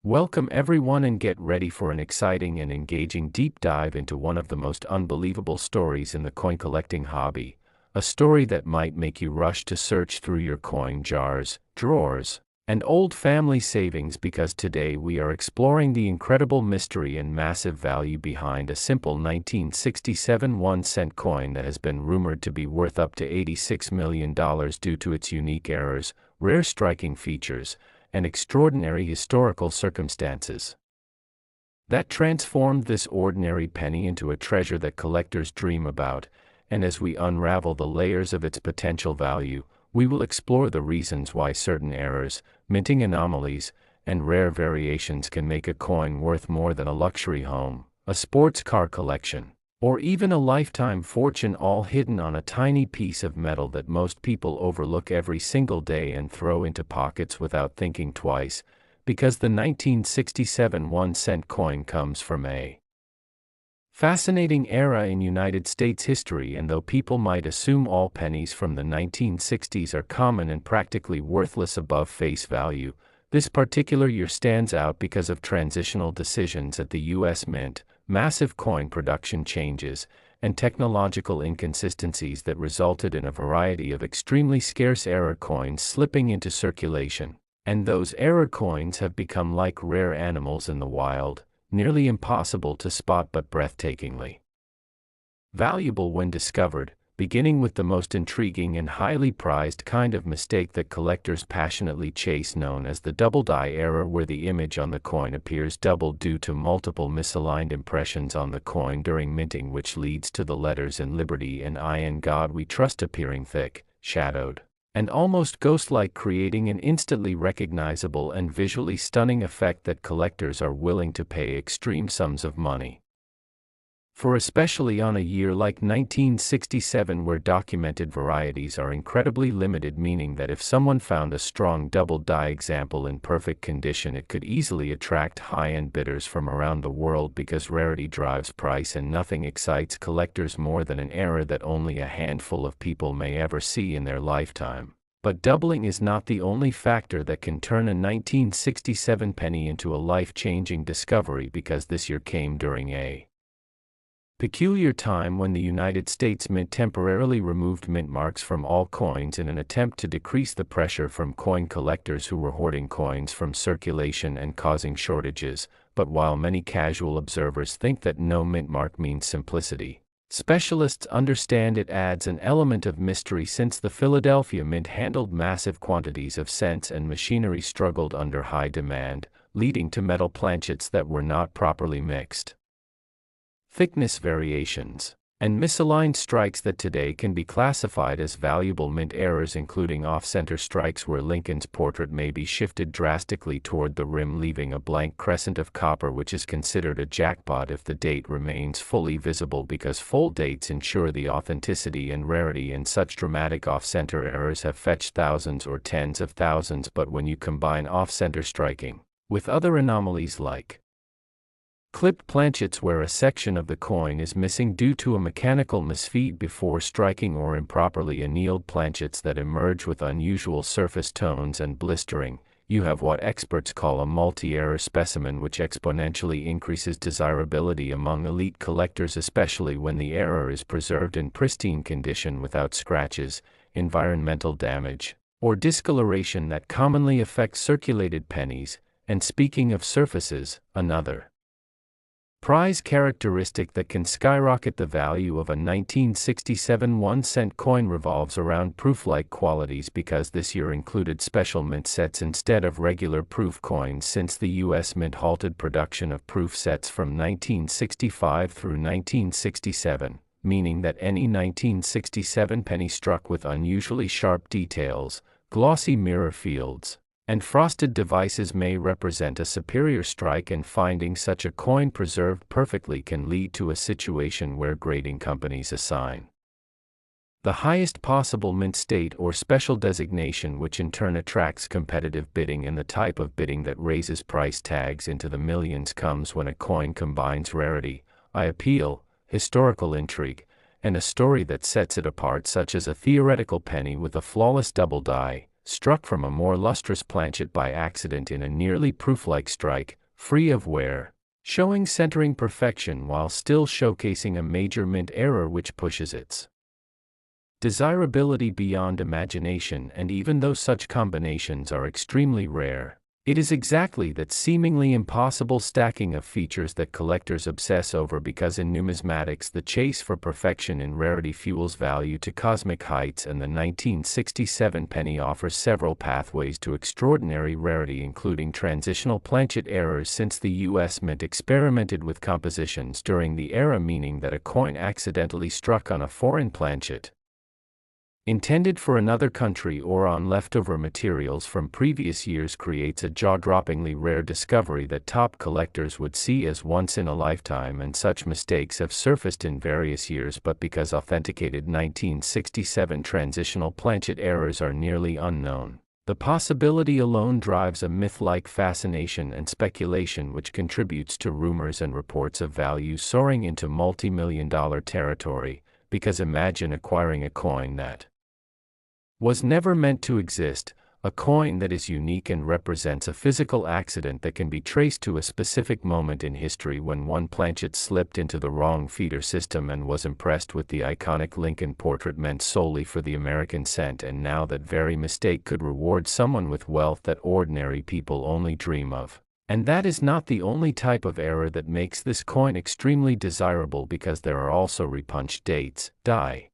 Welcome everyone and get ready for an exciting and engaging deep dive into one of the most unbelievable stories in the coin collecting hobby, a story that might make you rush to search through your coin jars, drawers, and old family savings because today we are exploring the incredible mystery and massive value behind a simple 1967 1-cent coin that has been rumored to be worth up to $86 million due to its unique errors, rare striking features, and extraordinary historical circumstances that transformed this ordinary penny into a treasure that collectors dream about. And as we unravel the layers of its potential value, we will explore the reasons why certain errors, minting anomalies, and rare variations can make a coin worth more than a luxury home, a sports car collection, or even a lifetime fortune, all hidden on a tiny piece of metal that most people overlook every single day and throw into pockets without thinking twice, because the 1967 1-cent coin comes from a fascinating era in United States history. And though people might assume all pennies from the 1960s are common and practically worthless above face value, this particular year stands out because of transitional decisions at the U.S. Mint, massive coin production changes, and technological inconsistencies that resulted in a variety of extremely scarce error coins slipping into circulation. And those error coins have become like rare animals in the wild, nearly impossible to spot but breathtakingly valuable when discovered, beginning with the most intriguing and highly prized kind of mistake that collectors passionately chase, known as the double die error, where the image on the coin appears doubled due to multiple misaligned impressions on the coin during minting, which leads to the letters "In Liberty" and "I in God We Trust" appearing thick, shadowed, and almost ghost-like, creating an instantly recognizable and visually stunning effect that collectors are willing to pay extreme sums of money for, especially on a year like 1967 where documented varieties are incredibly limited, meaning that if someone found a strong double die example in perfect condition, it could easily attract high-end bidders from around the world, because rarity drives price and nothing excites collectors more than an error that only a handful of people may ever see in their lifetime. But doubling is not the only factor that can turn a 1967 penny into a life-changing discovery, because this year came during a peculiar time when the United States Mint temporarily removed mint marks from all coins in an attempt to decrease the pressure from coin collectors who were hoarding coins from circulation and causing shortages. But while many casual observers think that no mint mark means simplicity, specialists understand it adds an element of mystery, since the Philadelphia Mint handled massive quantities of cents and machinery struggled under high demand, leading to metal planchets that were not properly mixed, thickness variations, and misaligned strikes that today can be classified as valuable mint errors, including off-center strikes where Lincoln's portrait may be shifted drastically toward the rim, leaving a blank crescent of copper, which is considered a jackpot if the date remains fully visible, because full dates ensure the authenticity and rarity, and such dramatic off-center errors have fetched thousands or tens of thousands. But when you combine off-center striking with other anomalies like clipped planchets where a section of the coin is missing due to a mechanical misfeed before striking, or improperly annealed planchets that emerge with unusual surface tones and blistering, you have what experts call a multi-error specimen, which exponentially increases desirability among elite collectors, especially when the error is preserved in pristine condition without scratches, environmental damage, or discoloration that commonly affects circulated pennies. And speaking of surfaces, another prize characteristic that can skyrocket the value of a 1967 1-cent coin revolves around proof-like qualities, because this year included special mint sets instead of regular proof coins, since the U.S. Mint halted production of proof sets from 1965 through 1967, meaning that any 1967 penny struck with unusually sharp details, glossy mirror fields, and frosted devices may represent a superior strike, and finding such a coin preserved perfectly can lead to a situation where grading companies assign the highest possible mint state or special designation, which in turn attracts competitive bidding. And the type of bidding that raises price tags into the millions comes when a coin combines rarity, eye appeal, historical intrigue, and a story that sets it apart, such as a theoretical penny with a flawless double die, struck from a more lustrous planchet by accident in a nearly proof-like strike, free of wear, showing centering perfection while still showcasing a major mint error which pushes its desirability beyond imagination. And even though such combinations are extremely rare, it is exactly that seemingly impossible stacking of features that collectors obsess over, because in numismatics the chase for perfection in rarity fuels value to cosmic heights, and the 1967 penny offers several pathways to extraordinary rarity, including transitional planchet errors, since the US Mint experimented with compositions during the era, meaning that a coin accidentally struck on a foreign planchet intended for another country or on leftover materials from previous years creates a jaw-droppingly rare discovery that top collectors would see as once in a lifetime, and such mistakes have surfaced in various years, but because authenticated 1967 transitional planchet errors are nearly unknown, the possibility alone drives a myth-like fascination and speculation, which contributes to rumors and reports of value soaring into multi-million-dollar territory. Because imagine acquiring a coin that was never meant to exist, a coin that is unique and represents a physical accident that can be traced to a specific moment in history when one planchet slipped into the wrong feeder system and was impressed with the iconic Lincoln portrait meant solely for the American cent, and now that very mistake could reward someone with wealth that ordinary people only dream of. And that is not the only type of error that makes this coin extremely desirable, because there are also repunched dates, die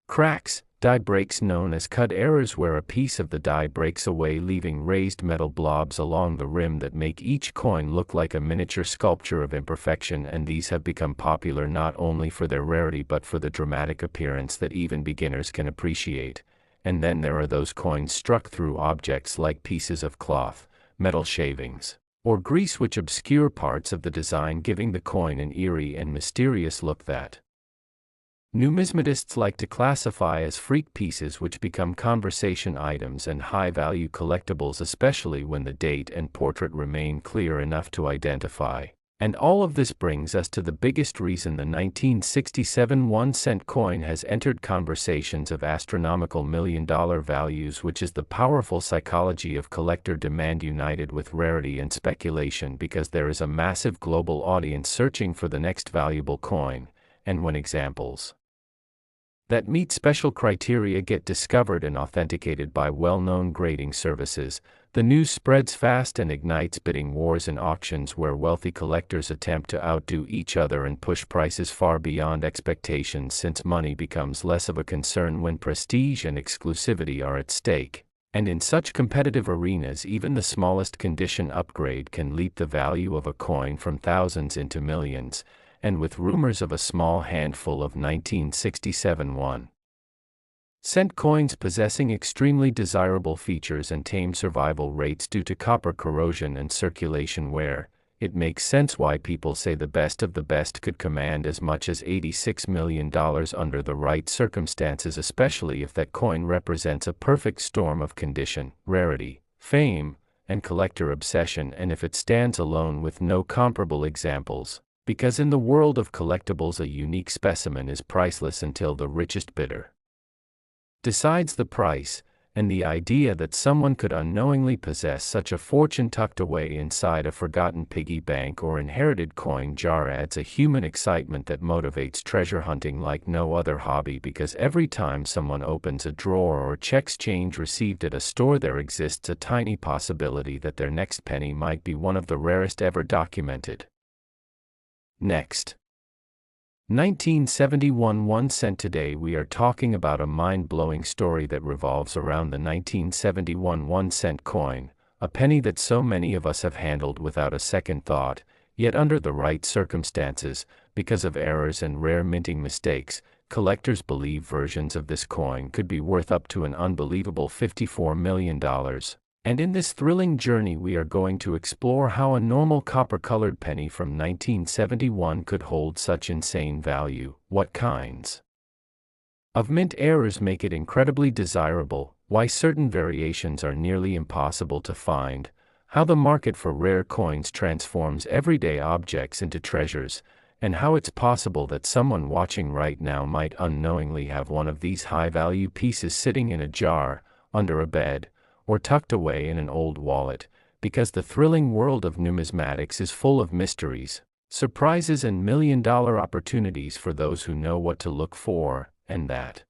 cracks, die breaks known as cut errors, where a piece of the die breaks away leaving raised metal blobs along the rim that make each coin look like a miniature sculpture of imperfection, and these have become popular not only for their rarity but for the dramatic appearance that even beginners can appreciate. And then there are those coins struck through objects like pieces of cloth, metal shavings, or grease, which obscure parts of the design, giving the coin an eerie and mysterious look that numismatists like to classify as freak pieces, which become conversation items and high-value collectibles, especially when the date and portrait remain clear enough to identify. And all of this brings us to the biggest reason the 1967 1-cent coin has entered conversations of astronomical million-dollar values, which is the powerful psychology of collector demand united with rarity and speculation, because there is a massive global audience searching for the next valuable coin, and when examples that meet special criteria get discovered and authenticated by well-known grading services, the news spreads fast and ignites bidding wars and auctions where wealthy collectors attempt to outdo each other and push prices far beyond expectations, since money becomes less of a concern when prestige and exclusivity are at stake. And in such competitive arenas, even the smallest condition upgrade can leap the value of a coin from thousands into millions. And with rumors of a small handful of 1967 1-cent coins possessing extremely desirable features and tame survival rates due to copper corrosion and circulation wear, it makes sense why people say the best of the best could command as much as $86 million under the right circumstances, especially if that coin represents a perfect storm of condition, rarity, fame, and collector obsession, and if it stands alone with no comparable examples. Because in the world of collectibles, a unique specimen is priceless until the richest bidder decides the price, and the idea that someone could unknowingly possess such a fortune tucked away inside a forgotten piggy bank or inherited coin jar adds a human excitement that motivates treasure hunting like no other hobby, because every time someone opens a drawer or checks change received at a store, there exists a tiny possibility that their next penny might be one of the rarest ever documented. Next, 1971 1-cent. Today we are talking about a mind-blowing story that revolves around the 1971 1-cent coin, a penny that so many of us have handled without a second thought, yet under the right circumstances, because of errors and rare minting mistakes, collectors believe versions of this coin could be worth up to an unbelievable $54 million. And in this thrilling journey we are going to explore how a normal copper-colored penny from 1971 could hold such insane value, what kinds of mint errors make it incredibly desirable, why certain variations are nearly impossible to find, how the market for rare coins transforms everyday objects into treasures, and how it's possible that someone watching right now might unknowingly have one of these high-value pieces sitting in a jar, under a bed, or tucked away in an old wallet, because the thrilling world of numismatics is full of mysteries, surprises, and million-dollar opportunities for those who know what to look for, and that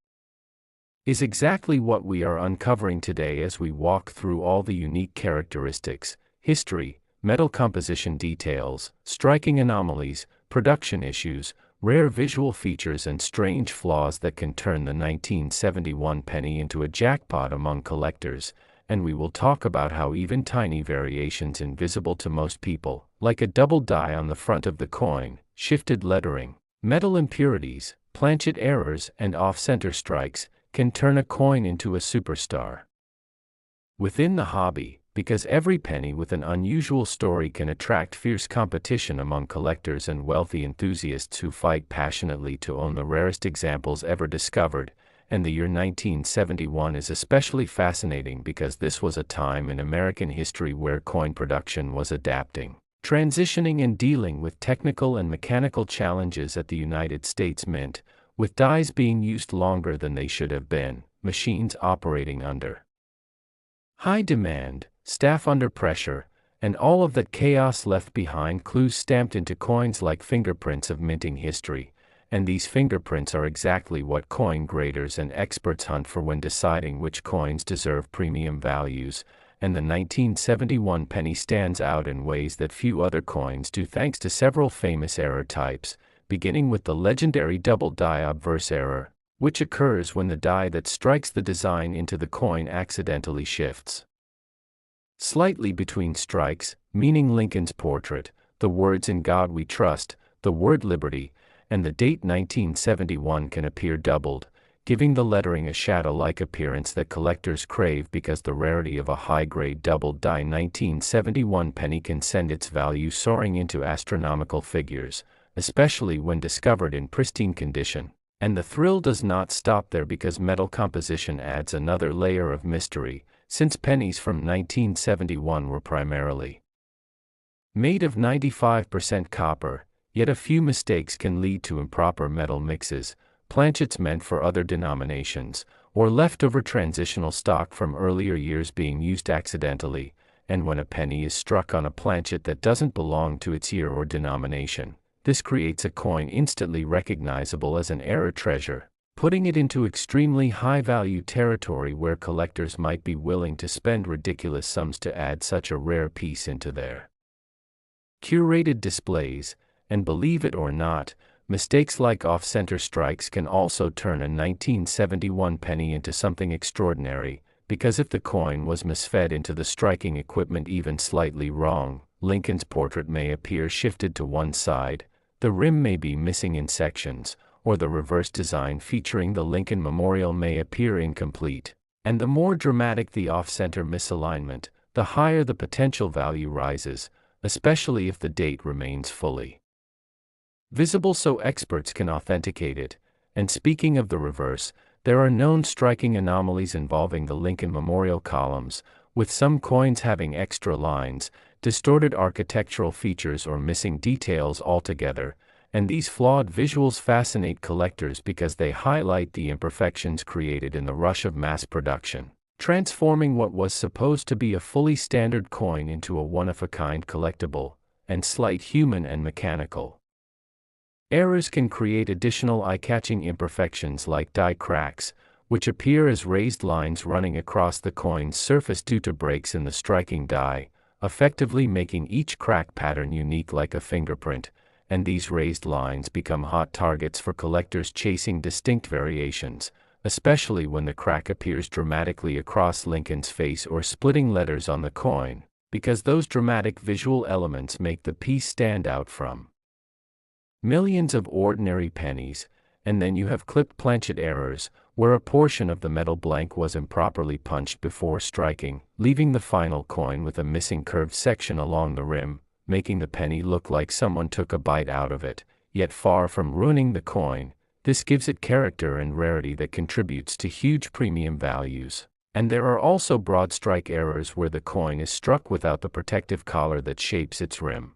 is exactly what we are uncovering today as we walk through all the unique characteristics, history, metal composition details, striking anomalies, production issues, rare visual features, and strange flaws that can turn the 1971 penny into a jackpot among collectors. And we will talk about how even tiny variations invisible to most people, like a double die on the front of the coin, shifted lettering, metal impurities, planchet errors, and off-center strikes, can turn a coin into a superstar within the hobby, because every penny with an unusual story can attract fierce competition among collectors and wealthy enthusiasts who fight passionately to own the rarest examples ever discovered. And the year 1971 is especially fascinating because this was a time in American history where coin production was adapting, transitioning, and dealing with technical and mechanical challenges at the United States Mint, with dies being used longer than they should have been, machines operating under high demand, staff under pressure, and all of that chaos left behind clues stamped into coins like fingerprints of minting history. And these fingerprints are exactly what coin graders and experts hunt for when deciding which coins deserve premium values, and the 1971 penny stands out in ways that few other coins do thanks to several famous error types, beginning with the legendary double die obverse error, which occurs when the die that strikes the design into the coin accidentally shifts slightly between strikes, meaning Lincoln's portrait, the words "In God We Trust," the word "Liberty," and the date 1971 can appear doubled, giving the lettering a shadow-like appearance that collectors crave because the rarity of a high-grade double-die 1971 penny can send its value soaring into astronomical figures, especially when discovered in pristine condition. And the thrill does not stop there because metal composition adds another layer of mystery, since pennies from 1971 were primarily made of 95% copper, yet a few mistakes can lead to improper metal mixes, planchets meant for other denominations, or leftover transitional stock from earlier years being used accidentally. And when a penny is struck on a planchet that doesn't belong to its year or denomination, this creates a coin instantly recognizable as an error treasure, putting it into extremely high-value territory where collectors might be willing to spend ridiculous sums to add such a rare piece into their curated displays. And believe it or not, mistakes like off-center strikes can also turn a 1971 penny into something extraordinary, because if the coin was misfed into the striking equipment even slightly wrong, Lincoln's portrait may appear shifted to one side, the rim may be missing in sections, or the reverse design featuring the Lincoln Memorial may appear incomplete. And the more dramatic the off-center misalignment, the higher the potential value rises, especially if the date remains fully visible so experts can authenticate it. And speaking of the reverse, there are known striking anomalies involving the Lincoln Memorial columns, with some coins having extra lines, distorted architectural features, or missing details altogether. And these flawed visuals fascinate collectors because they highlight the imperfections created in the rush of mass production, transforming what was supposed to be a fully standard coin into a one-of-a-kind collectible, and slight human and mechanical errors can create additional eye-catching imperfections like die cracks, which appear as raised lines running across the coin's surface due to breaks in the striking die, effectively making each crack pattern unique like a fingerprint. And these raised lines become hot targets for collectors chasing distinct variations, especially when the crack appears dramatically across Lincoln's face or splitting letters on the coin, because those dramatic visual elements make the piece stand out from millions of ordinary pennies. And then you have clipped planchet errors, where a portion of the metal blank was improperly punched before striking, leaving the final coin with a missing curved section along the rim, making the penny look like someone took a bite out of it, yet far from ruining the coin. This gives it character and rarity that contributes to huge premium values. And there are also broad strike errors where the coin is struck without the protective collar that shapes its rim,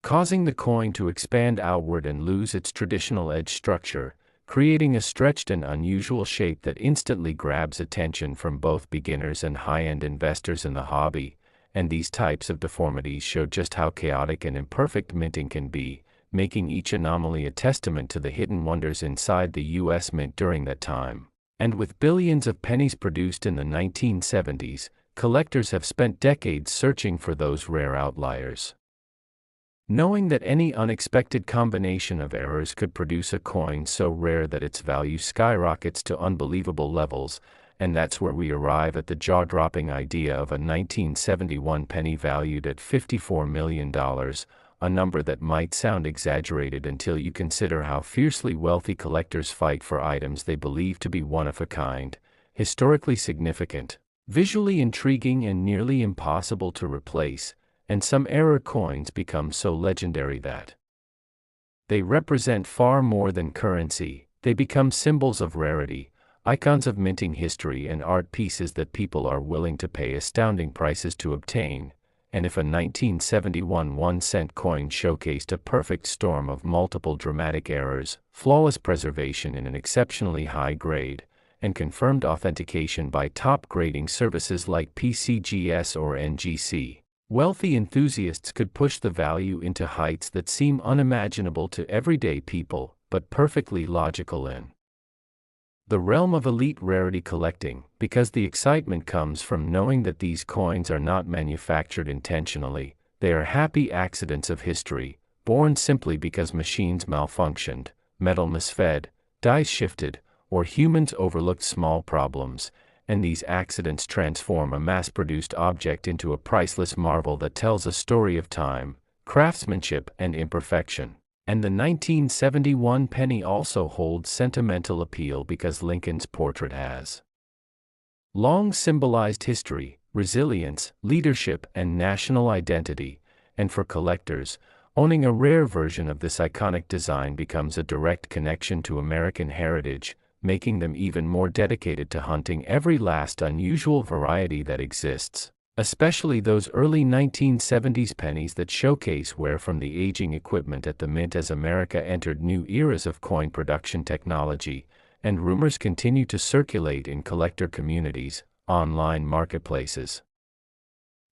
causing the coin to expand outward and lose its traditional edge structure, creating a stretched and unusual shape that instantly grabs attention from both beginners and high-end investors in the hobby. And these types of deformities show just how chaotic and imperfect minting can be, making each anomaly a testament to the hidden wonders inside the U.S. Mint during that time. And with billions of pennies produced in the 1970s, collectors have spent decades searching for those rare outliers. Knowing that any unexpected combination of errors could produce a coin so rare that its value skyrockets to unbelievable levels, and that's where we arrive at the jaw-dropping idea of a 1971 penny valued at $54 million, a number that might sound exaggerated until you consider how fiercely wealthy collectors fight for items they believe to be one of a kind, historically significant, visually intriguing and nearly impossible to replace. And some error coins become so legendary that they represent far more than currency. They become symbols of rarity, icons of minting history, and art pieces that people are willing to pay astounding prices to obtain. And if a 1971 1-cent coin showcased a perfect storm of multiple dramatic errors, flawless preservation in an exceptionally high grade, and confirmed authentication by top grading services like PCGS or NGC, wealthy enthusiasts could push the value into heights that seem unimaginable to everyday people, but perfectly logical in the realm of elite rarity collecting, because the excitement comes from knowing that these coins are not manufactured intentionally. They are happy accidents of history, born simply because machines malfunctioned, metal misfed, dice shifted, or humans overlooked small problems. And these accidents transform a mass-produced object into a priceless marvel that tells a story of time, craftsmanship, and imperfection. And the 1971 penny also holds sentimental appeal because Lincoln's portrait has long symbolized history, resilience, leadership, and national identity. And for collectors, owning a rare version of this iconic design becomes a direct connection to American heritage, making them even more dedicated to hunting every last unusual variety that exists, especially those early 1970s pennies that showcase wear from the aging equipment at the mint as America entered new eras of coin production technology. And rumors continue to circulate in collector communities, online marketplaces,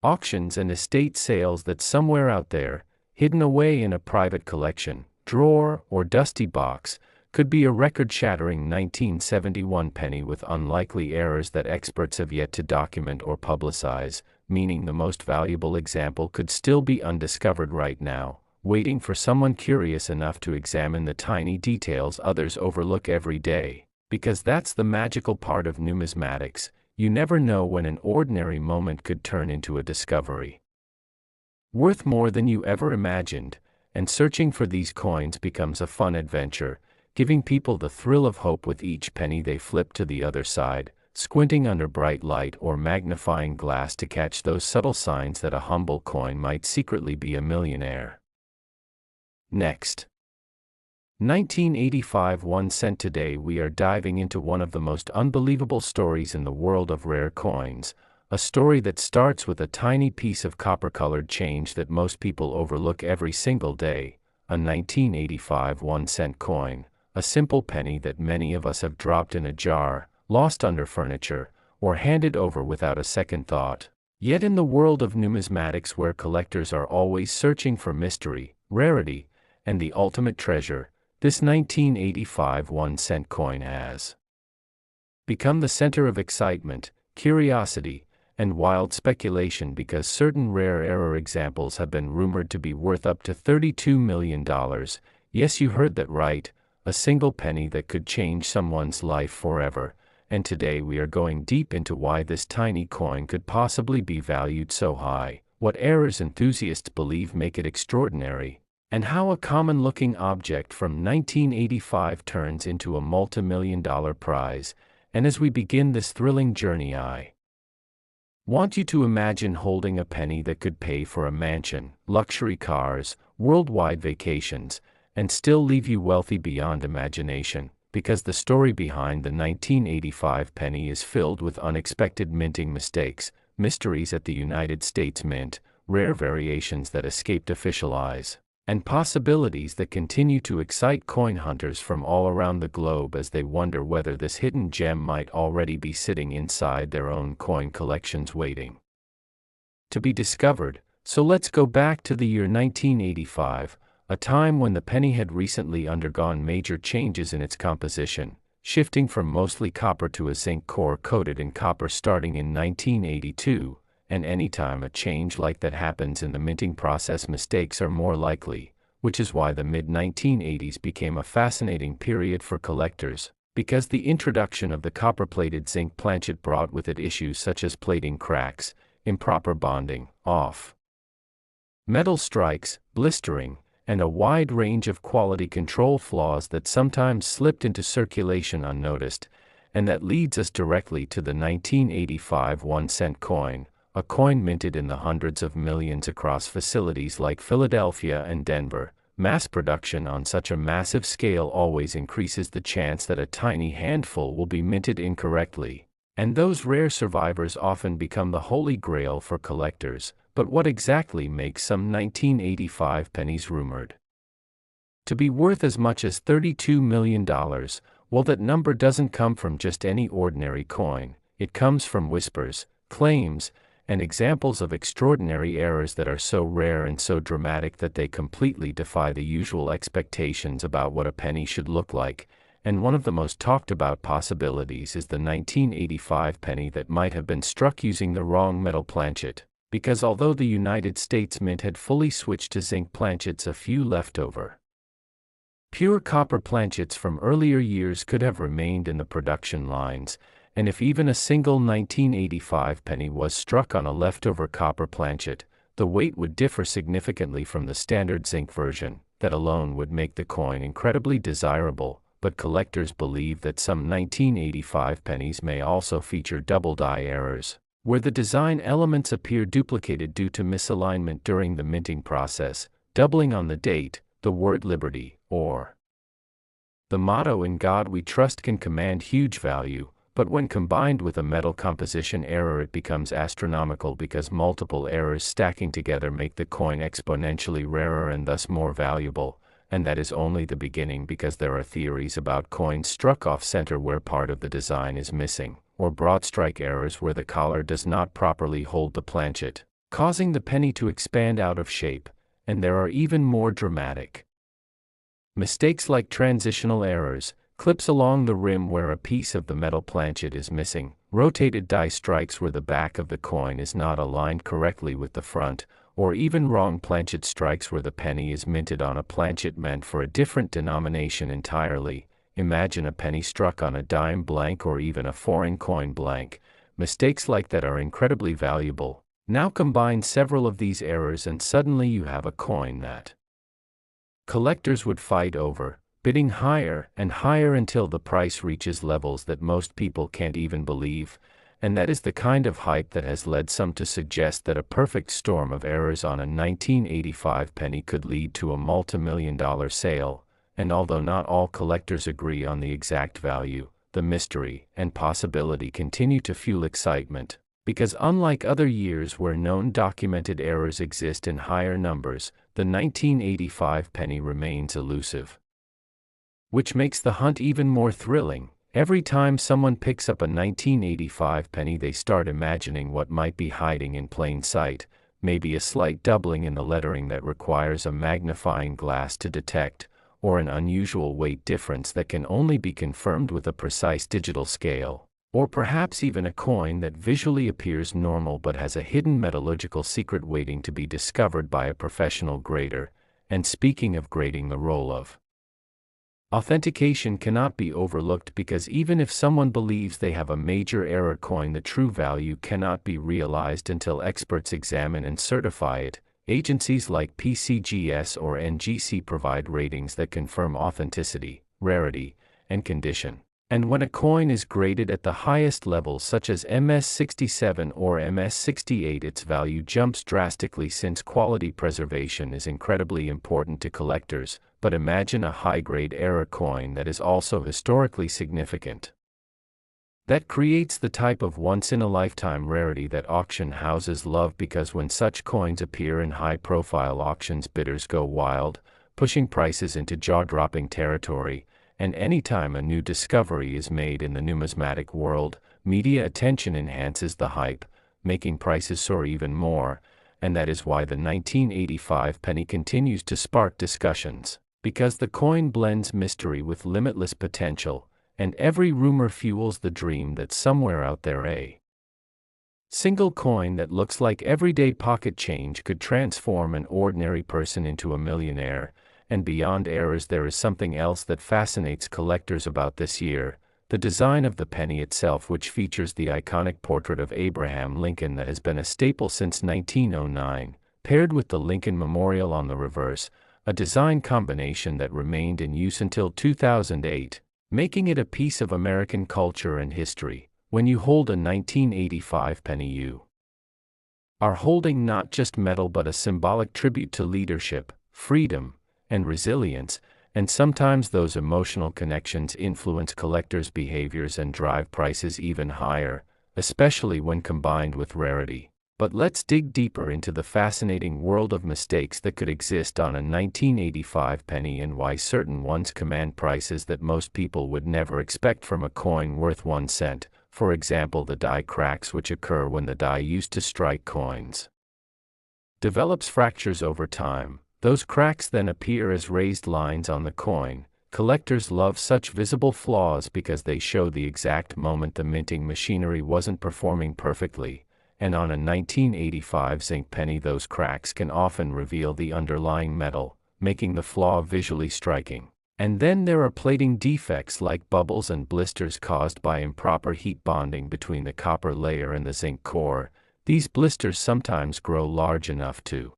auctions, and estate sales that somewhere out there, hidden away in a private collection, drawer, or dusty box, could be a record-shattering 1971 penny with unlikely errors that experts have yet to document or publicize, meaning the most valuable example could still be undiscovered right now, waiting for someone curious enough to examine the tiny details others overlook every day. Because that's the magical part of numismatics, you never know when an ordinary moment could turn into a discovery worth more than you ever imagined, and searching for these coins becomes a fun adventure, giving people the thrill of hope with each penny they flip to the other side, squinting under bright light or magnifying glass to catch those subtle signs that a humble coin might secretly be a millionaire. Next, 1985 1 cent. Today we are diving into one of the most unbelievable stories in the world of rare coins, a story that starts with a tiny piece of copper-colored change that most people overlook every single day, a 1985 1 cent coin. A simple penny that many of us have dropped in a jar, lost under furniture, or handed over without a second thought. Yet in the world of numismatics, where collectors are always searching for mystery, rarity, and the ultimate treasure, this 1985 1 cent coin has become the center of excitement, curiosity, and wild speculation because certain rare error examples have been rumored to be worth up to $32 million. Yes, you heard that right. A single penny that could change someone's life forever. And today we are going deep into why this tiny coin could possibly be valued so high, what errors enthusiasts believe make it extraordinary, and how a common-looking object from 1985 turns into a multi-million-dollar prize. And as we begin this thrilling journey, I want you to imagine holding a penny that could pay for a mansion, luxury cars, worldwide vacations, and still leave you wealthy beyond imagination, because the story behind the 1985 penny is filled with unexpected minting mistakes, mysteries at the United States Mint, rare variations that escaped official eyes, and possibilities that continue to excite coin hunters from all around the globe as they wonder whether this hidden gem might already be sitting inside their own coin collections waiting to be discovered. So let's go back to the year 1985, a time when the penny had recently undergone major changes in its composition, shifting from mostly copper to a zinc core coated in copper starting in 1982, and anytime a change like that happens in the minting process, mistakes are more likely, which is why the mid-1980s became a fascinating period for collectors, because the introduction of the copper-plated zinc planchet brought with it issues such as plating cracks, improper bonding, off metal strikes, blistering, and a wide range of quality control flaws that sometimes slipped into circulation unnoticed, and that leads us directly to the 1985 1-cent coin, a coin minted in the hundreds of millions across facilities like Philadelphia and Denver. Mass production on such a massive scale always increases the chance that a tiny handful will be minted incorrectly, and those rare survivors often become the holy grail for collectors. But what exactly makes some 1985 pennies rumored to be worth as much as $32 million? Well, that number doesn't come from just any ordinary coin. It comes from whispers, claims, and examples of extraordinary errors that are so rare and so dramatic that they completely defy the usual expectations about what a penny should look like. And one of the most talked about possibilities is the 1985 penny that might have been struck using the wrong metal planchet, because although the United States Mint had fully switched to zinc planchets, a few leftover pure copper planchets from earlier years could have remained in the production lines, and if even a single 1985 penny was struck on a leftover copper planchet, the weight would differ significantly from the standard zinc version. That alone would make the coin incredibly desirable, but collectors believe that some 1985 pennies may also feature double die errors, where the design elements appear duplicated due to misalignment during the minting process, doubling on the date. The word liberty, or the motto "In God We Trust," can command huge value, but when combined with a metal composition error it becomes astronomical, because multiple errors stacking together make the coin exponentially rarer and thus more valuable. And that is only the beginning, because there are theories about coins struck off-center where part of the design is missing, or broad strike errors where the collar does not properly hold the planchet, causing the penny to expand out of shape. And there are even more dramatic mistakes like transitional errors, clips along the rim where a piece of the metal planchet is missing, rotated die strikes where the back of the coin is not aligned correctly with the front, or even wrong planchet strikes where the penny is minted on a planchet meant for a different denomination entirely. Imagine a penny struck on a dime blank or even a foreign coin blank. Mistakes like that are incredibly valuable. Now combine several of these errors and suddenly you have a coin that collectors would fight over, bidding higher and higher until the price reaches levels that most people can't even believe. And that is the kind of hype that has led some to suggest that a perfect storm of errors on a 1985 penny could lead to a multi-million-dollar sale. And although not all collectors agree on the exact value, the mystery and possibility continue to fuel excitement. Because unlike other years where known documented errors exist in higher numbers, the 1985 penny remains elusive, which makes the hunt even more thrilling. Every time someone picks up a 1985 penny, they start imagining what might be hiding in plain sight, maybe a slight doubling in the lettering that requires a magnifying glass to detect, or an unusual weight difference that can only be confirmed with a precise digital scale. Or perhaps even a coin that visually appears normal but has a hidden metallurgical secret waiting to be discovered by a professional grader. And speaking of grading, the role of authentication cannot be overlooked, because even if someone believes they have a major error coin, the true value cannot be realized until experts examine and certify it. Agencies like PCGS or NGC provide ratings that confirm authenticity, rarity, and condition. And when a coin is graded at the highest levels, such as MS67 or MS68, its value jumps drastically, since quality preservation is incredibly important to collectors. But imagine a high-grade error coin that is also historically significant. That creates the type of once-in-a-lifetime rarity that auction houses love, because when such coins appear in high-profile auctions, bidders go wild, pushing prices into jaw-dropping territory, and anytime a new discovery is made in the numismatic world, media attention enhances the hype, making prices soar even more, and that is why the 1985 penny continues to spark discussions, because the coin blends mystery with limitless potential, and every rumor fuels the dream that somewhere out there a single coin that looks like everyday pocket change could transform an ordinary person into a millionaire. And beyond errors, there is something else that fascinates collectors about this year: the design of the penny itself, which features the iconic portrait of Abraham Lincoln that has been a staple since 1909, paired with the Lincoln Memorial on the reverse, a design combination that remained in use until 2008, making it a piece of American culture and history. When you hold a 1985 penny, you are holding not just metal but a symbolic tribute to leadership, freedom, and resilience, and sometimes those emotional connections influence collectors' behaviors and drive prices even higher, especially when combined with rarity. But let's dig deeper into the fascinating world of mistakes that could exist on a 1985 penny, and why certain ones command prices that most people would never expect from a coin worth 1 cent. For example, the die cracks, which occur when the die used to strike coins develops fractures over time. Those cracks then appear as raised lines on the coin. Collectors love such visible flaws because they show the exact moment the minting machinery wasn't performing perfectly, and on a 1985 zinc penny those cracks can often reveal the underlying metal, making the flaw visually striking. And then there are plating defects like bubbles and blisters caused by improper heat bonding between the copper layer and the zinc core. These blisters sometimes grow large enough to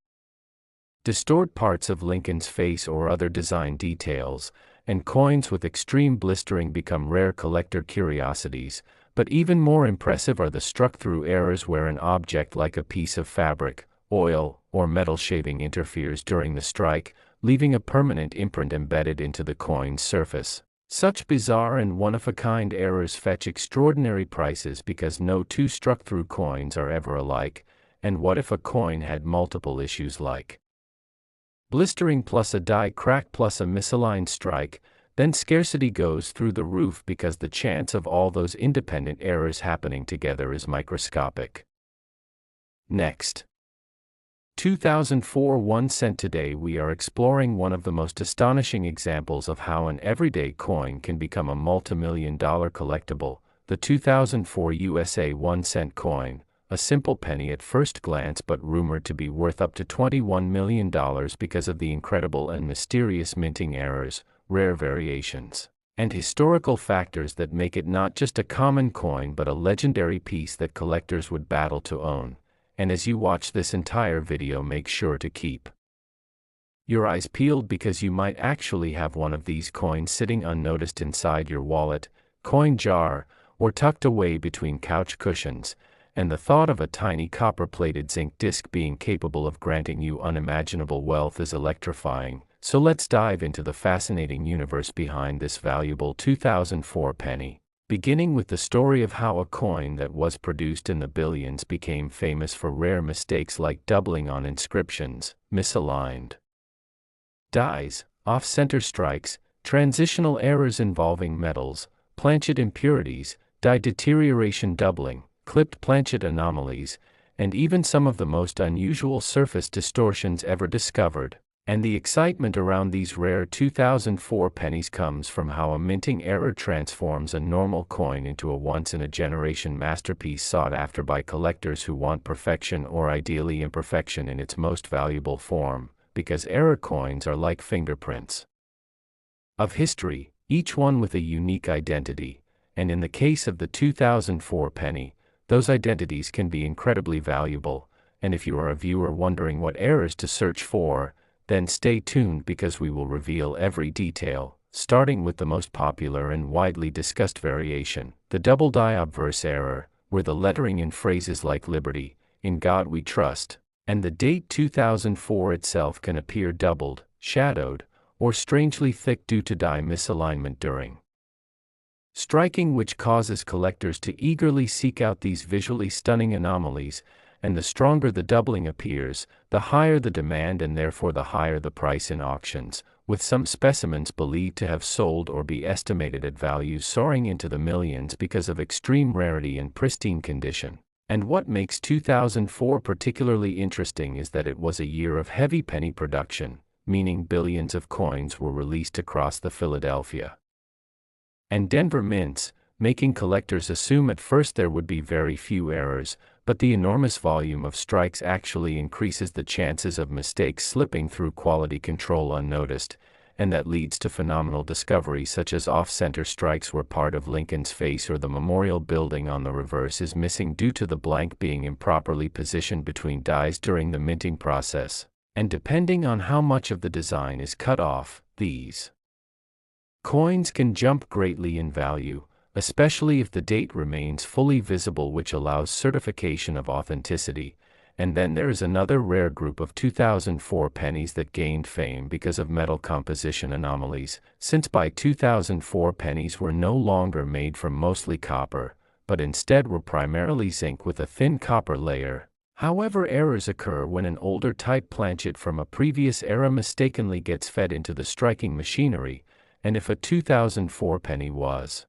distort parts of Lincoln's face or other design details, and coins with extreme blistering become rare collector curiosities. But even more impressive are the struck-through errors, where an object like a piece of fabric, oil, or metal shaving interferes during the strike, leaving a permanent imprint embedded into the coin's surface. Such bizarre and one-of-a-kind errors fetch extraordinary prices because no two struck-through coins are ever alike. And what if a coin had multiple issues like blistering plus a die crack plus a misaligned strike? Then scarcity goes through the roof, because the chance of all those independent errors happening together is microscopic. Next, 2004 1 cent. Today we are exploring one of the most astonishing examples of how an everyday coin can become a multi-million-dollar collectible: the 2004 USA 1 cent coin, a simple penny at first glance but rumored to be worth up to $21 million because of the incredible and mysterious minting errors, rare variations, and historical factors that make it not just a common coin but a legendary piece that collectors would battle to own. And as you watch this entire video, make sure to keep your eyes peeled, because you might actually have one of these coins sitting unnoticed inside your wallet, coin jar, or tucked away between couch cushions. And the thought of a tiny copper-plated zinc disc being capable of granting you unimaginable wealth is electrifying. So let's dive into the fascinating universe behind this valuable 2004 penny, beginning with the story of how a coin that was produced in the billions became famous for rare mistakes like doubling on inscriptions, misaligned dies, off-center strikes, transitional errors involving metals, planchet impurities, die deterioration, doubling, clipped planchet anomalies, and even some of the most unusual surface distortions ever discovered. And the excitement around these rare 2004 pennies comes from how a minting error transforms a normal coin into a once-in-a-generation masterpiece sought after by collectors who want perfection, or ideally imperfection, in its most valuable form, because error coins are like fingerprints of history, each one with a unique identity. And in the case of the 2004 penny, those identities can be incredibly valuable. And if you are a viewer wondering what errors to search for, then stay tuned, because we will reveal every detail, starting with the most popular and widely discussed variation, the double die obverse error, where the lettering in phrases like "Liberty," "In God We Trust," and the date 2004 itself can appear doubled, shadowed, or strangely thick due to die misalignment during Striking, which causes collectors to eagerly seek out these visually stunning anomalies, and the stronger the doubling appears, the higher the demand and therefore the higher the price in auctions, with some specimens believed to have sold or be estimated at values soaring into the millions because of extreme rarity and pristine condition. And what makes 2004 particularly interesting is that it was a year of heavy penny production, meaning billions of coins were released across the Philadelphia and Denver mints, making collectors assume at first there would be very few errors, but the enormous volume of strikes actually increases the chances of mistakes slipping through quality control unnoticed, and that leads to phenomenal discoveries such as off-center strikes where part of Lincoln's face or the memorial building on the reverse is missing due to the blank being improperly positioned between dies during the minting process, and depending on how much of the design is cut off, these coins can jump greatly in value, especially if the date remains fully visible, which allows certification of authenticity. And then there is another rare group of 2004 pennies that gained fame because of metal composition anomalies, since by 2004 pennies were no longer made from mostly copper, but instead were primarily zinc with a thin copper layer. However, errors occur when an older type planchet from a previous era mistakenly gets fed into the striking machinery, and if a 2004 penny was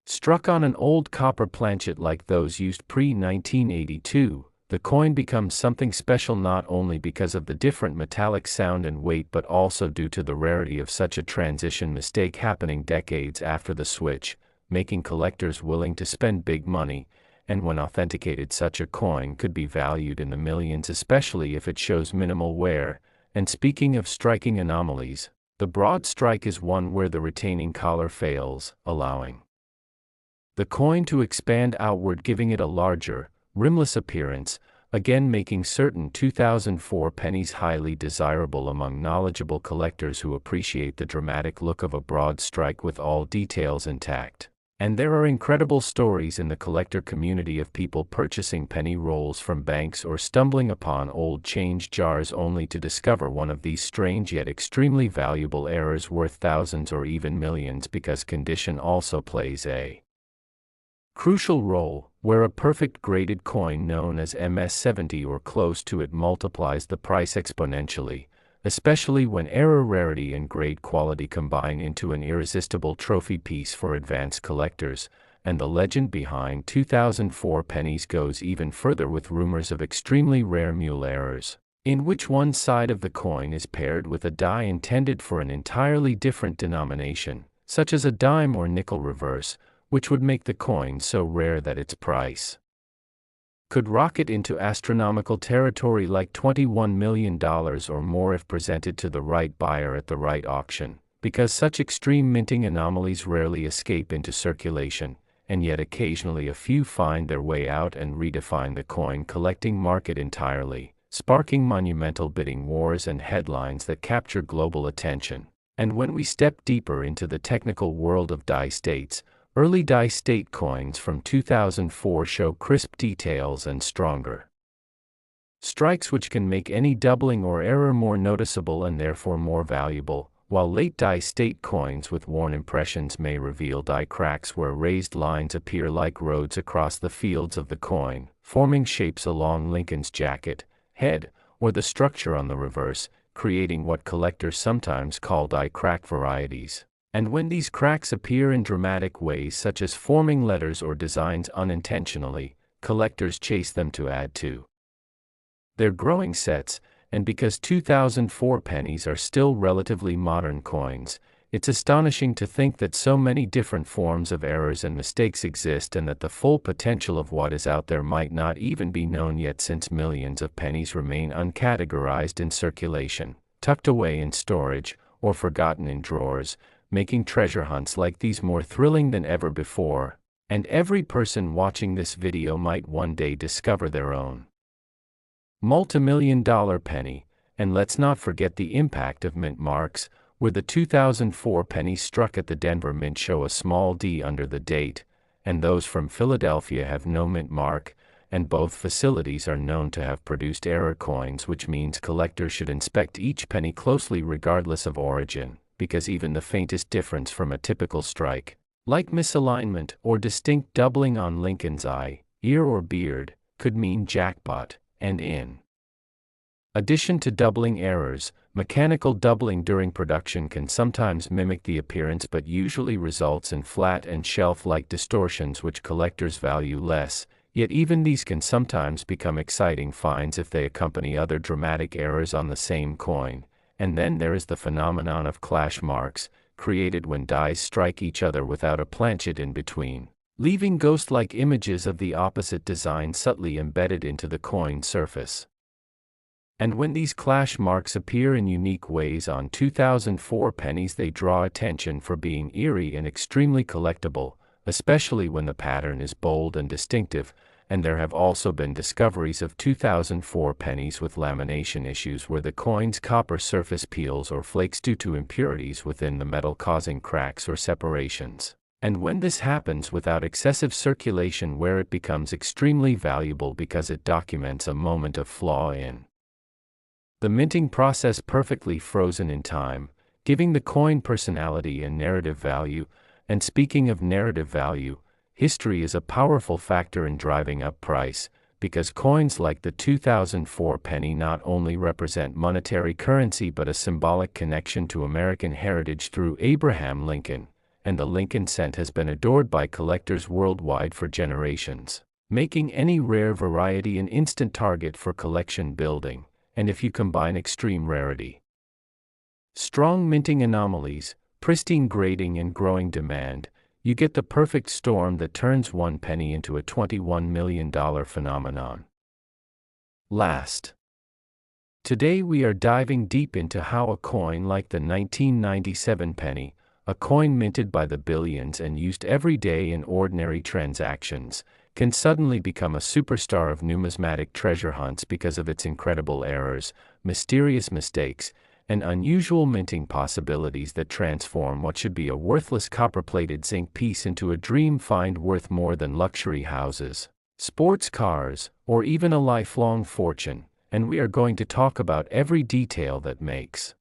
struck on an old copper planchet like those used pre-1982, the coin becomes something special not only because of the different metallic sound and weight but also due to the rarity of such a transition mistake happening decades after the switch, making collectors willing to spend big money, and when authenticated such a coin could be valued in the millions, especially if it shows minimal wear. And speaking of striking anomalies, the broad strike is one where the retaining collar fails, allowing the coin to expand outward, giving it a larger, rimless appearance, again making certain 2004 pennies highly desirable among knowledgeable collectors who appreciate the dramatic look of a broad strike with all details intact. And there are incredible stories in the collector community of people purchasing penny rolls from banks or stumbling upon old change jars only to discover one of these strange yet extremely valuable errors worth thousands or even millions, because condition also plays a crucial role, where a perfect graded coin known as MS-70 or close to it multiplies the price exponentially, especially when error rarity and grade quality combine into an irresistible trophy piece for advanced collectors. And the legend behind 2004 pennies goes even further, with rumors of extremely rare mule errors, in which one side of the coin is paired with a die intended for an entirely different denomination, such as a dime or nickel reverse, which would make the coin so rare that its price could rocket into astronomical territory like $21 million or more if presented to the right buyer at the right auction, because such extreme minting anomalies rarely escape into circulation, and yet occasionally a few find their way out and redefine the coin collecting market entirely, sparking monumental bidding wars and headlines that capture global attention. And when we step deeper into the technical world of die states, early die state coins from 2004 show crisp details and stronger strikes, which can make any doubling or error more noticeable and therefore more valuable, while late die state coins with worn impressions may reveal die cracks where raised lines appear like roads across the fields of the coin, forming shapes along Lincoln's jacket, head, or the structure on the reverse, creating what collectors sometimes call die crack varieties. And when these cracks appear in dramatic ways, such as forming letters or designs unintentionally, collectors chase them to add to their growing sets. And because 2004 pennies are still relatively modern coins, it's astonishing to think that so many different forms of errors and mistakes exist, and that the full potential of what is out there might not even be known yet, since millions of pennies remain uncategorized in circulation, tucked away in storage, or forgotten in drawers, making treasure hunts like these more thrilling than ever before. And every person watching this video might one day discover their own multi-million-dollar penny. And let's not forget the impact of mint marks, where the 2004 pennies struck at the Denver Mint show a small D under the date, and those from Philadelphia have no mint mark, and both facilities are known to have produced error coins, which means collectors should inspect each penny closely regardless of origin, because even the faintest difference from a typical strike Like misalignment or distinct doubling on Lincoln's eye, ear or beard, could mean jackpot, and in addition to doubling errors, mechanical doubling during production can sometimes mimic the appearance but usually results in flat and shelf-like distortions which collectors value less, yet even these can sometimes become exciting finds if they accompany other dramatic errors on the same coin. And then there is the phenomenon of clash marks, created when dies strike each other without a planchet in between, leaving ghost-like images of the opposite design subtly embedded into the coin surface. And when these clash marks appear in unique ways on 2004 pennies, they draw attention for being eerie and extremely collectible, especially when the pattern is bold and distinctive. And there have also been discoveries of 2004 pennies with lamination issues where the coin's copper surface peels or flakes due to impurities within the metal, causing cracks or separations. And when this happens without excessive circulation, where it becomes extremely valuable because it documents a moment of flaw in the minting process, perfectly frozen in time, giving the coin personality and narrative value. And speaking of narrative value, history is a powerful factor in driving up price, because coins like the 2004 penny not only represent monetary currency but a symbolic connection to American heritage through Abraham Lincoln, and the Lincoln cent has been adored by collectors worldwide for generations, making any rare variety an instant target for collection building. And if you combine extreme rarity, strong minting anomalies, pristine grading and growing demand, you get the perfect storm that turns one penny into a $21 million phenomenon. Today we are diving deep into how a coin like the 1997 penny, a coin minted by the billions and used every day in ordinary transactions, can suddenly become a superstar of numismatic treasure hunts because of its incredible errors, mysterious mistakes, and unusual minting possibilities that transform what should be a worthless copper-plated zinc piece into a dream find worth more than luxury houses, sports cars, or even a lifelong fortune. And we are going to talk about every detail that makes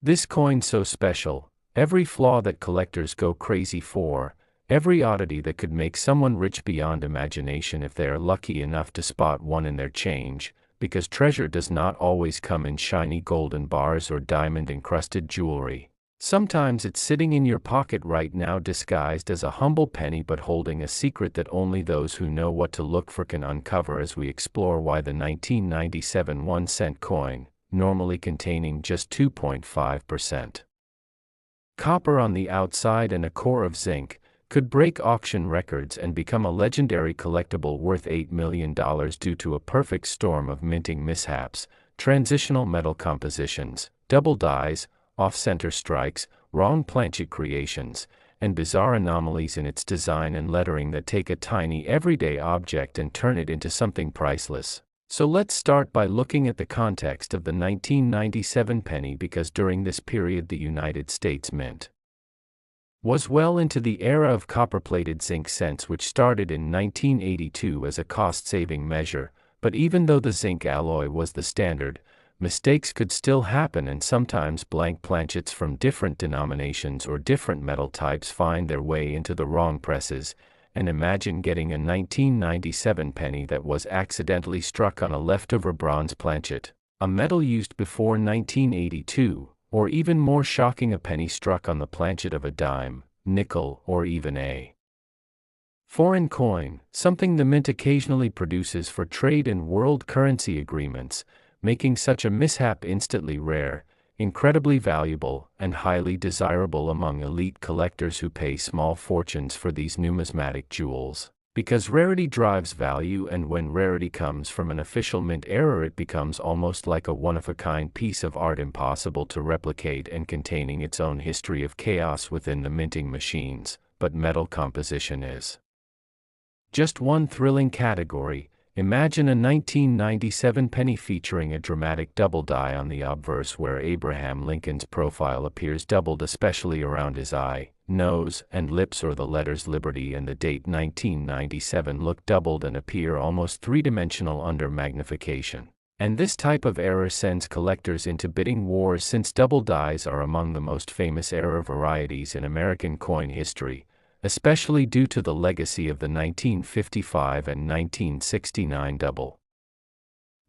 this coin so special, every flaw that collectors go crazy for, every oddity that could make someone rich beyond imagination if they are lucky enough to spot one in their change, because treasure does not always come in shiny golden bars or diamond-encrusted jewelry. Sometimes it's sitting in your pocket right now, disguised as a humble penny but holding a secret that only those who know what to look for can uncover, as we explore why the 1997 1-cent coin, normally containing just 2.5% copper on the outside and a core of zinc, could break auction records and become a legendary collectible worth $8 million due to a perfect storm of minting mishaps, transitional metal compositions, double dies, off-center strikes, wrong planchet creations, and bizarre anomalies in its design and lettering that take a tiny everyday object and turn it into something priceless. So let's start by looking at the context of the 1997 penny, because during this period the United States Mint was well into the era of copper-plated zinc cents, which started in 1982 as a cost-saving measure. But even though the zinc alloy was the standard, mistakes could still happen, and sometimes blank planchets from different denominations or different metal types find their way into the wrong presses. And imagine getting a 1997 penny that was accidentally struck on a leftover bronze planchet, a metal used before 1982, or even more shocking, a penny struck on the planchet of a dime, nickel, or even a foreign coin, something the mint occasionally produces for trade and world currency agreements, making such a mishap instantly rare, incredibly valuable, and highly desirable among elite collectors who pay small fortunes for these numismatic jewels. Because rarity drives value, and when rarity comes from an official mint error, it becomes almost like a one-of-a-kind piece of art, impossible to replicate and containing its own history of chaos within the minting machines. But metal composition is just one thrilling category. Imagine a 1997 penny featuring a dramatic double die on the obverse, where Abraham Lincoln's profile appears doubled, especially around his eye, nose, and lips, or the letters Liberty and the date 1997 look doubled and appear almost three-dimensional under magnification. And this type of error sends collectors into bidding wars, since double dies are among the most famous error varieties in American coin history, especially due to the legacy of the 1955 and 1969 double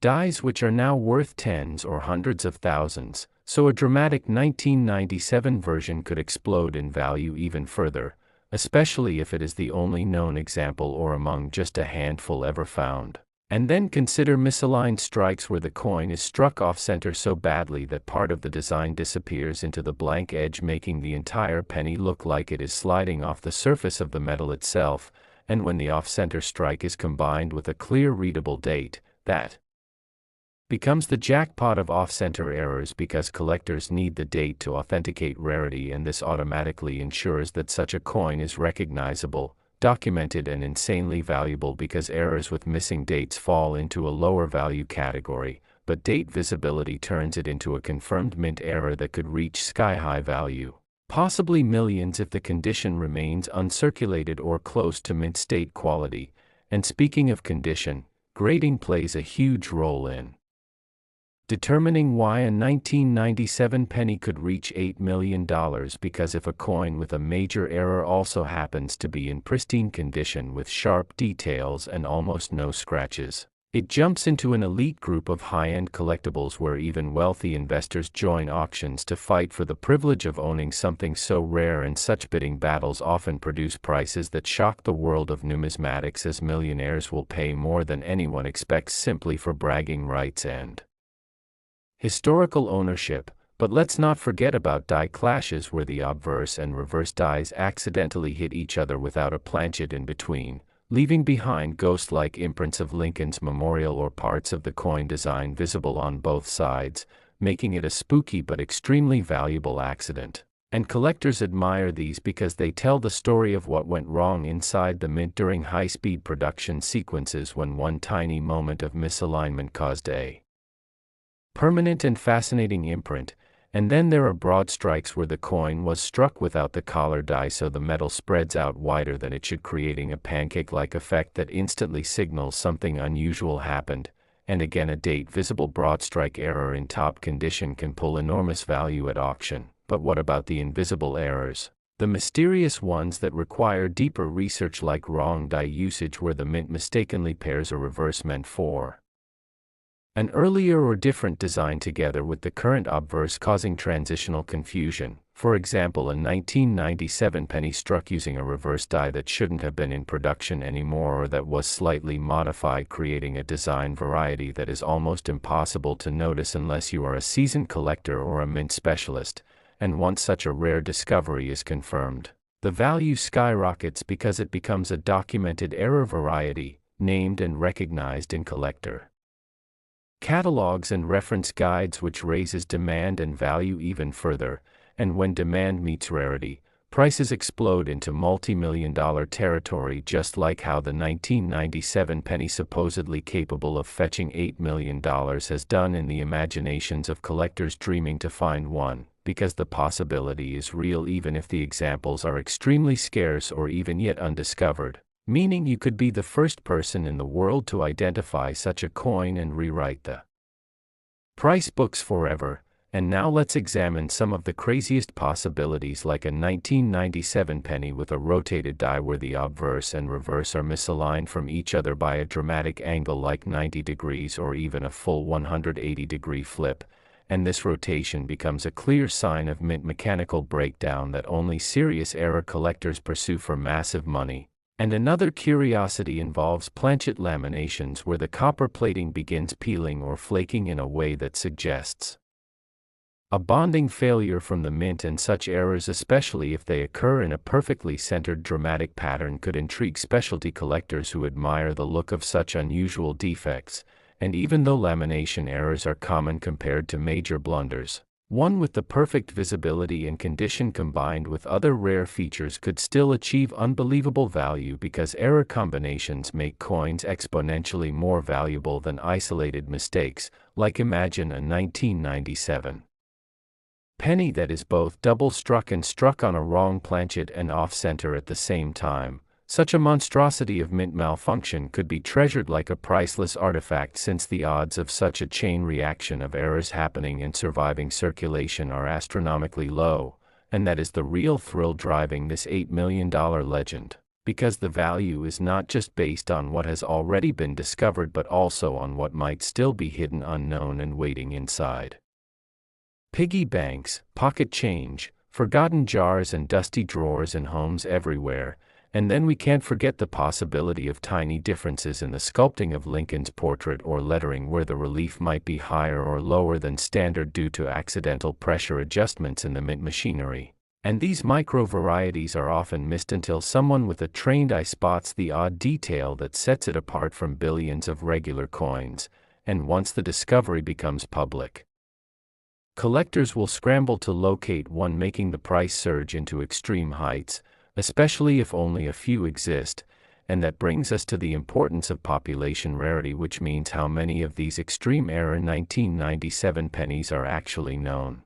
dies, which are now worth tens or hundreds of thousands, so a dramatic 1997 version could explode in value even further, especially if it is the only known example or among just a handful ever found. And then consider misaligned strikes where the coin is struck off-center so badly that part of the design disappears into the blank edge, making the entire penny look like it is sliding off the surface of the metal itself, and when the off-center strike is combined with a clear readable date, that becomes the jackpot of off-center errors, because collectors need the date to authenticate rarity, and this automatically ensures that such a coin is recognizable, documented, and insanely valuable, because errors with missing dates fall into a lower value category, but date visibility turns it into a confirmed mint error that could reach sky-high value, possibly millions if the condition remains uncirculated or close to mint state quality. And speaking of condition, grading plays a huge role in determining why a 1997 penny could reach $8 million, because if a coin with a major error also happens to be in pristine condition with sharp details and almost no scratches, it jumps into an elite group of high-end collectibles where even wealthy investors join auctions to fight for the privilege of owning something so rare, and such bidding battles often produce prices that shock the world of numismatics, as millionaires will pay more than anyone expects simply for bragging rights and historical ownership. But let's not forget about die clashes where the obverse and reverse dies accidentally hit each other without a planchet in between, leaving behind ghost-like imprints of Lincoln's memorial or parts of the coin design visible on both sides, making it a spooky but extremely valuable accident. And collectors admire these because they tell the story of what went wrong inside the mint during high-speed production sequences, when one tiny moment of misalignment caused a permanent and fascinating imprint. And then there are broad strikes where the coin was struck without the collar die, so the metal spreads out wider than it should, creating a pancake-like effect that instantly signals something unusual happened. And again, a date-visible broad strike error in top condition can pull enormous value at auction. But what about the invisible errors? The mysterious ones that require deeper research, like wrong die usage where the mint mistakenly pairs a reverse meant for an earlier or different design together with the current obverse, causing transitional confusion. For example, a 1997 penny struck using a reverse die that shouldn't have been in production anymore, or that was slightly modified, creating a design variety that is almost impossible to notice unless you are a seasoned collector or a mint specialist. And once such a rare discovery is confirmed, the value skyrockets because it becomes a documented error variety, named and recognized in collector catalogs and reference guides, which raises demand and value even further. And when demand meets rarity, prices explode into multi-million-dollar territory, just like how the 1997 penny, supposedly capable of fetching $8 million, has done in the imaginations of collectors dreaming to find one, because the possibility is real even if the examples are extremely scarce or even yet undiscovered. Meaning you could be the first person in the world to identify such a coin and rewrite the price books forever. And now let's examine some of the craziest possibilities, like a 1997 penny with a rotated die where the obverse and reverse are misaligned from each other by a dramatic angle like 90 degrees or even a full 180-degree flip. And this rotation becomes a clear sign of mint mechanical breakdown that only serious error collectors pursue for massive money. And another curiosity involves planchet laminations where the copper plating begins peeling or flaking in a way that suggests a bonding failure from the mint, and such errors, especially if they occur in a perfectly centered dramatic pattern, could intrigue specialty collectors who admire the look of such unusual defects. And even though lamination errors are common compared to major blunders, one with the perfect visibility and condition combined with other rare features could still achieve unbelievable value, because error combinations make coins exponentially more valuable than isolated mistakes. Like, imagine a 1997 penny that is both double struck and struck on a wrong planchet and off-center at the same time. Such a monstrosity of mint malfunction could be treasured like a priceless artifact, since the odds of such a chain reaction of errors happening and surviving circulation are astronomically low. And that is the real thrill driving this $8 million legend, because the value is not just based on what has already been discovered but also on what might still be hidden, unknown, and waiting inside. Piggy banks, pocket change, forgotten jars, and dusty drawers in homes everywhere. And then we can't forget the possibility of tiny differences in the sculpting of Lincoln's portrait or lettering, where the relief might be higher or lower than standard due to accidental pressure adjustments in the mint machinery. And these micro varieties are often missed until someone with a trained eye spots the odd detail that sets it apart from billions of regular coins, and once the discovery becomes public, collectors will scramble to locate one, making the price surge into extreme heights, especially if only a few exist. And that brings us to the importance of population rarity, which means how many of these extreme era 1997 pennies are actually known.